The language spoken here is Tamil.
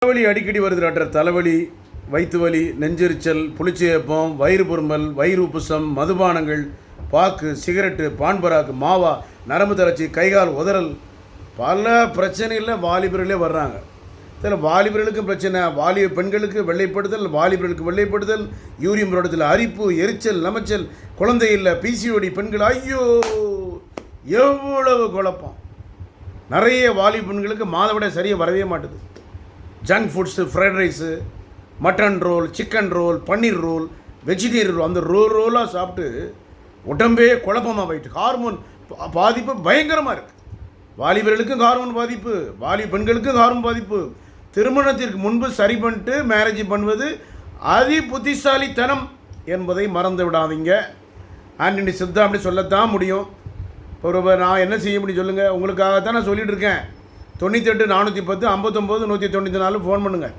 தலைவலி அடிக்கடி வருது டாக்டர். தலைவலி, வயிற்று வலி, நெஞ்செரிச்சல், புளிச்சேப்பம், வயிறு பொறுமல், வயிறு உப்புசம், மதுபானங்கள், பாக்கு, சிகரெட்டு, பான்பராக்கு, மாவா, நரம்பு தளர்ச்சி, கைகால் உதறல், பல பிரச்சனைகளில் வாலிபர்களே வர்றாங்க. இதில் வாலிபர்களுக்கும் பிரச்சனை, பெண்களுக்கு வெள்ளைப்படுதல், வாலிபர்களுக்கு வெள்ளைப்படுதல், யூரியம் ரோடத்தில் அரிப்பு, எரிச்சல், நமைச்சல், குழந்தை இல்லை, பிசிஓடி பெண்கள், ஐயோ எவ்வளவு குழப்பம். நிறைய வாலிப பெண்களுக்கு மாதவிடாய் சரியாக வரவே மாட்டுது. Junk foods, fried rice, mutton roll, chicken roll, paneer roll, vegetarian roll, அந்த ரோலாக சாப்பிட்டு உடம்பே குழப்பமாக போயிட்டு ஹார்மோன் பாதிப்பு பயங்கரமாக இருக்குது. வாலிபர்களுக்கும் ஹார்மோன் பாதிப்பு, பெண்களுக்கும் ஹார்மோன் பாதிப்பு. திருமணத்திற்கு முன்பு சரி பண்ணிட்டு மேரேஜ் பண்ணுவது அதி புத்திசாலித்தனம் என்பதை மறந்து விடாதீங்க. ஆண்டனி சித்தா அப்படி சொல்லத்தான் முடியும். இப்போ நான் என்ன செய்ய முடியும் சொல்லுங்கள்? உங்களுக்காகத்தான் நான் சொல்லிகிட்டு இருக்கேன். 98 410 59 194 ஃபோன் பண்ணுங்கள்.